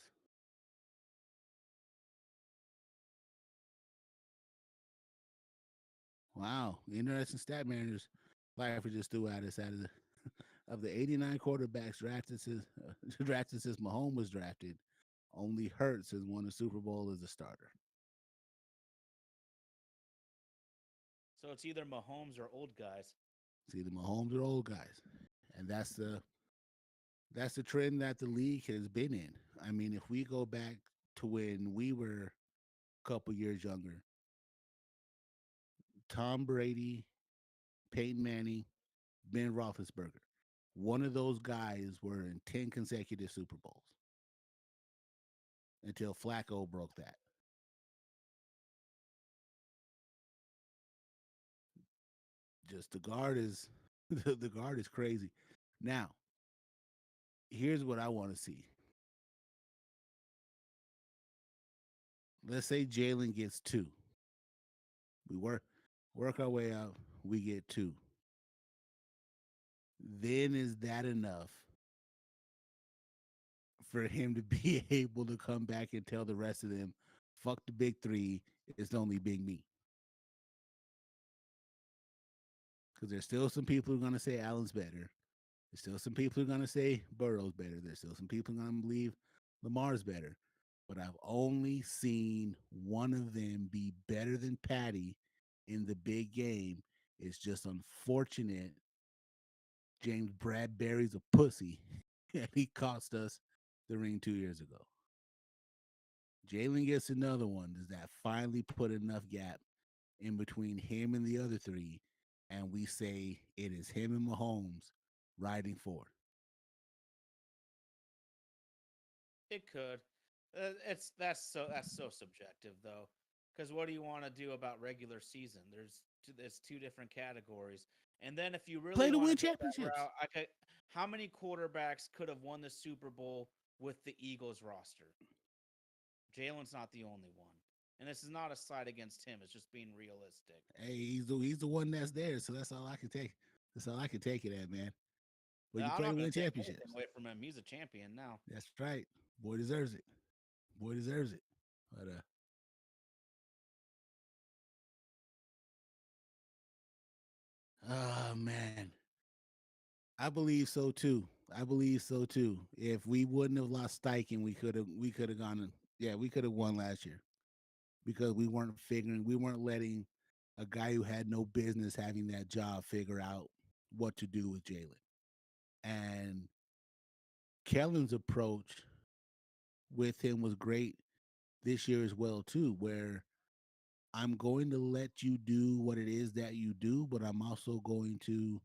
Wow. Interesting stat Mariners. Lifer just threw at us out of the 89 quarterbacks drafted since drafted since Mahomes was drafted. Only Hurts has won a Super Bowl as a starter. So it's either Mahomes or old guys. It's either Mahomes or old guys, and that's the trend that the league has been in. I mean, if we go back to when we were a couple years younger, Tom Brady, Peyton Manning, Ben Roethlisberger, one of those guys were in 10 consecutive Super Bowls until Flacco broke that. Just the guard is the guard is crazy. Now, here's what I want to see. Let's say Jalen gets two. We work our way out. We get two. Then is that enough for him to be able to come back and tell the rest of them, "Fuck the big three. It's only big me." Because there's still some people who are gonna say Allen's better. There's still some people who are gonna say Burrow's better. There's still some people who are gonna believe Lamar's better. But I've only seen one of them be better than Patty in the big game. It's just unfortunate James Bradbury's a pussy, and he cost us the ring 2 years ago. Jalen gets another one. Does that finally put enough gap in between him and the other three? And we say it is him and Mahomes riding forward. It could. It's that's so subjective though, because what do you want to do about regular season? There's two different categories, and then if you really Play to want to win go that championships. route, how many quarterbacks could have won the Super Bowl with the Eagles roster? Jalen's not the only one, and this is not a side against him. It's just being realistic. Hey, he's the one that's there, so that's all I can take. That's all I can take it at, man. But you I'm play to not going win to take anything championships. away from him. He's a champion now. That's right. Boy deserves it. Boy deserves it. But oh man, I believe so too. I believe so too. If we wouldn't have lost Steichen, we could have gone. Yeah, we could have won last year because we weren't letting a guy who had no business having that job figure out what to do with Jalen. And Kellen's approach with him was great this year as well too, where I'm going to let you do what it is that you do, but I'm also going to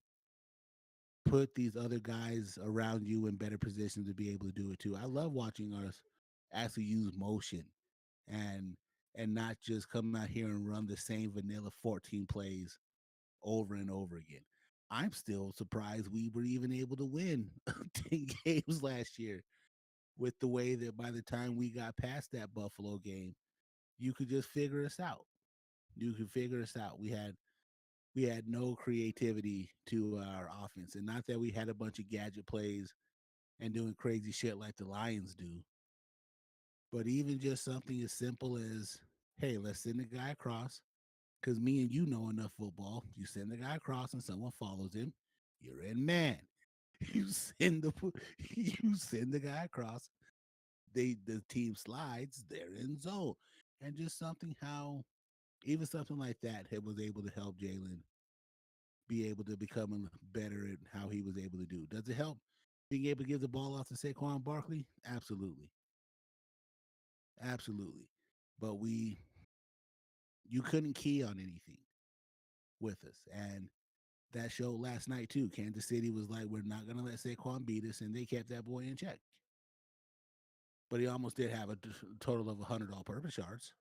put these other guys around you in better positions to be able to do it too. I love watching us actually use motion and not just come out here and run the same vanilla 14 plays over and over again. I'm still surprised we were even able to win 10 games last year with the way that by the time we got past that Buffalo game, you could just figure us out. You could figure us out. We had no creativity to our offense, and not that we had a bunch of gadget plays and doing crazy shit like the Lions do, but even just something as simple as, hey, let's send the guy across because me and you know enough football. You send the guy across and someone follows him, you're in man. You send the you send the guy across. The team slides, they're in zone, and just something how even something like that was able to help Jalen be able to become better at how he was able to do. Does it help being able to give the ball off to Saquon Barkley? Absolutely, absolutely. But you couldn't key on anything with us, and that showed last night too. Kansas City was like, "We're not going to let Saquon beat us," and they kept that boy in check. But he almost did have a total of 100 all-purpose yards.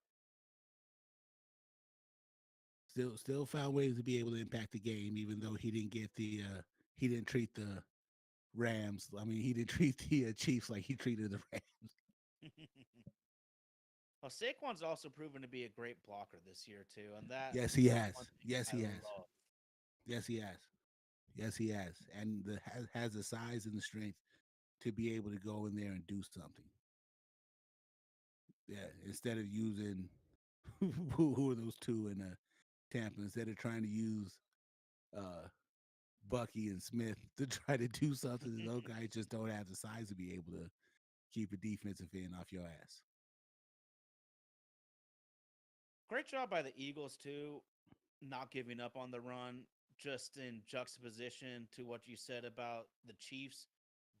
Still found ways to be able to impact the game, even though he didn't treat the Rams. I mean, he didn't treat the Chiefs like he treated the Rams. Well, Saquon's also proven to be a great blocker this year too, and that Yes, he is has. one thing Yes, I he has. love. Yes, he has. Yes, he has, and has the size and the strength to be able to go in there and do something. Yeah, instead of using who are those two in Tampa, instead of trying to use uh, Bucky and Smith to try to do something, those guys just don't have the size to be able to keep a defensive end off your ass. Great job by the Eagles too, not giving up on the run, just in juxtaposition to what you said about the Chiefs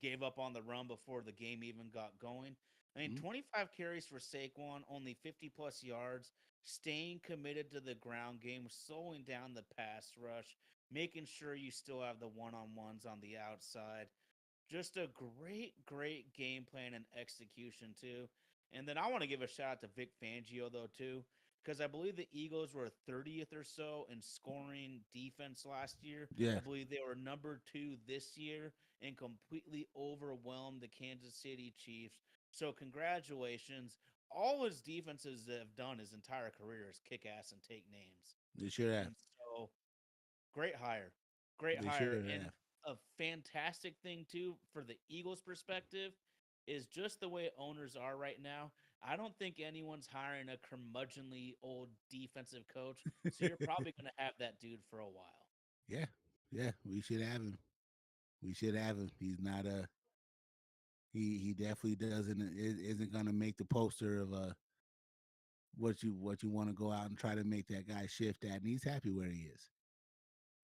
gave up on the run before the game even got going. I mean, Mhm. 25 carries for Saquon, only 50 plus yards, staying committed to the ground game, slowing down the pass rush, making sure you still have the one on ones on the outside. Just a great game plan and execution too. And then I want to give a shout out to Vic Fangio though too, because I believe the Eagles were 30th or so in scoring defense last year. Yeah, I believe they were number two this year and completely overwhelmed the Kansas City Chiefs. So congratulations. All his defenses have done his entire career is kick ass and take names. they sure have. And so great hire. Great They sure hire. have. And a fantastic thing, too, for the Eagles' perspective is just the way owners are right now. I don't think anyone's hiring a curmudgeonly old defensive coach. So you're probably going to have that dude for a while. Yeah, yeah, we should have him. We should have him. He's not a. He definitely doesn't isn't gonna make the poster of what you want to go out and try to make that guy shift at, and he's happy where he is.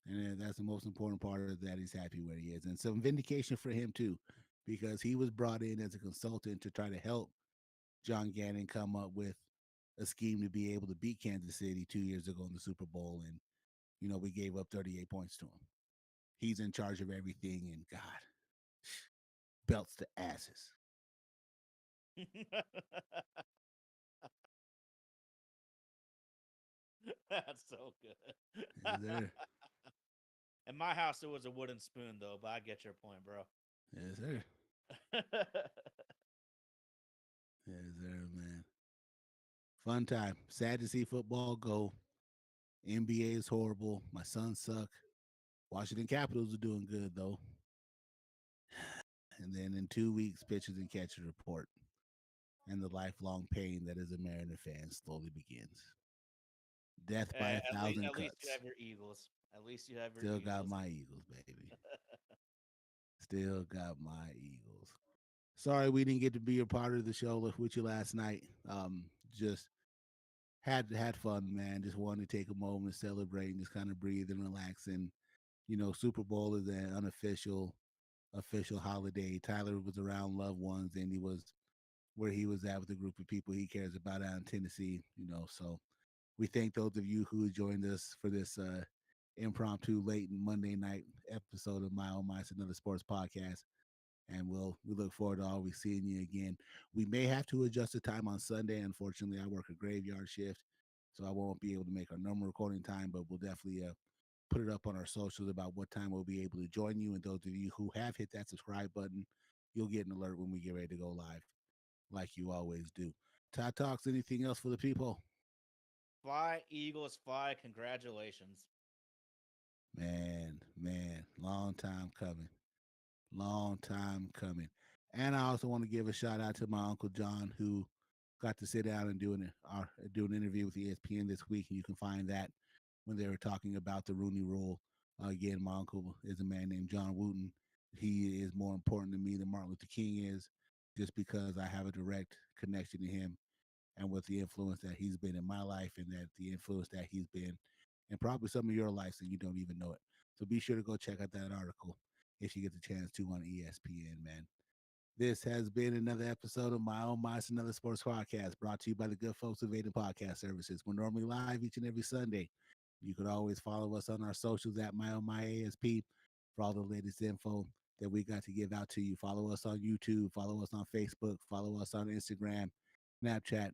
And that's the most important part of that. He's happy where he is, and some vindication for him too, because he was brought in as a consultant to try to help John Gannon come up with a scheme to be able to beat Kansas City 2 years ago in the Super Bowl, and we gave up 38 points to him. He's in charge of everything, and God, belts to asses. That's so good. Is there? In my house, it was a wooden spoon, though, but I get your point, bro. Yes, sir. Yes, sir, man. Fun time. Sad to see football go. NBA is horrible. My Suns suck. Washington Capitals are doing good though. And then in 2 weeks, pitchers and catchers report, and the lifelong pain that is a Mariner fan slowly begins. Death by a thousand At least you cuts. have your Eagles. At least you have your Still got Eagles. my Eagles, baby. Still got my Eagles. Sorry we didn't get to be a part of the show with you last night. Just had fun, man. Just wanted to take a moment to celebrate and just kind of breathe and relax. And Super Bowl is an unofficial official holiday. Tyler was around loved ones, and he was where he was at with a group of people he cares about out in Tennessee. So we thank those of you who joined us for this impromptu late Monday night episode of My Own Mice, another sports podcast. And we look forward to always seeing you again. We may have to adjust the time on Sunday. Unfortunately, I work a graveyard shift, so I won't be able to make our normal recording time. But we'll definitely put it up on our socials about what time we'll be able to join you. And those of you who have hit that subscribe button, you'll get an alert when we get ready to go live, like you always do. Todd Talks. Anything else for the people? Fly, Eagles, fly. Congratulations. Man, long time coming. Long time coming. And I also want to give a shout out to my Uncle John, who got to sit down and do an interview with ESPN this week. And you can find that when they were talking about the Rooney Rule. Again, my uncle is a man named John Wooten. He is more important to me than Martin Luther King is, just because I have a direct connection to him and with the influence that he's been in my life, and that the influence that he's been and probably some of your lives and you don't even know it. So be sure to go check out that article if you get the chance to on ESPN, man. This has been another episode of My Own Mice, another sports podcast brought to you by the good folks of Vaden Podcast Services. We're normally live each and every Sunday. You could always follow us on our socials at My Own My ASP for all the latest info that we got to give out to you. Follow us on YouTube, follow us on Facebook, follow us on Instagram, Snapchat.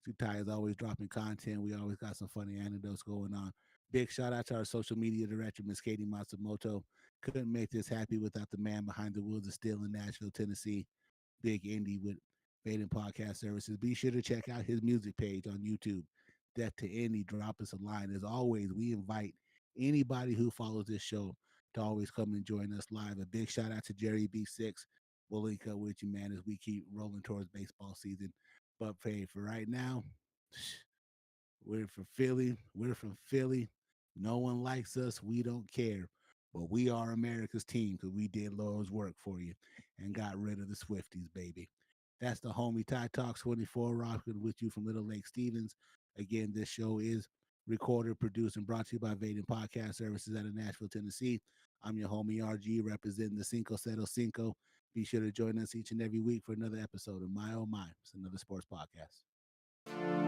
Sutai is always dropping content. We always got some funny anecdotes going on. Big shout out to our social media director, Miss Katie Matsumoto. Couldn't make this happy without the man behind the wheels of steel in Nashville, Tennessee. Big Indy with Vaden Podcast Services. Be sure to check out his music page on YouTube. Death to Any, drop us a line. As always, we invite anybody who follows this show to always come and join us live. A big shout out to Jerry B6. We'll link up with you, man, as we keep rolling towards baseball season. But hey, for right now, we're from Philly. We're from Philly. No one likes us. We don't care. But we are America's team because we did Lord's work for you and got rid of the Swifties, baby. That's the homie Ty Talks 24 rocking with you from Little Lake Stevens. Again, this show is recorded, produced, and brought to you by Vaden Podcast Services out of Nashville, Tennessee. I'm your homie RG representing the Cinco Cero Cinco. Be sure to join us each and every week for another episode of My Oh My. It's another sports podcast.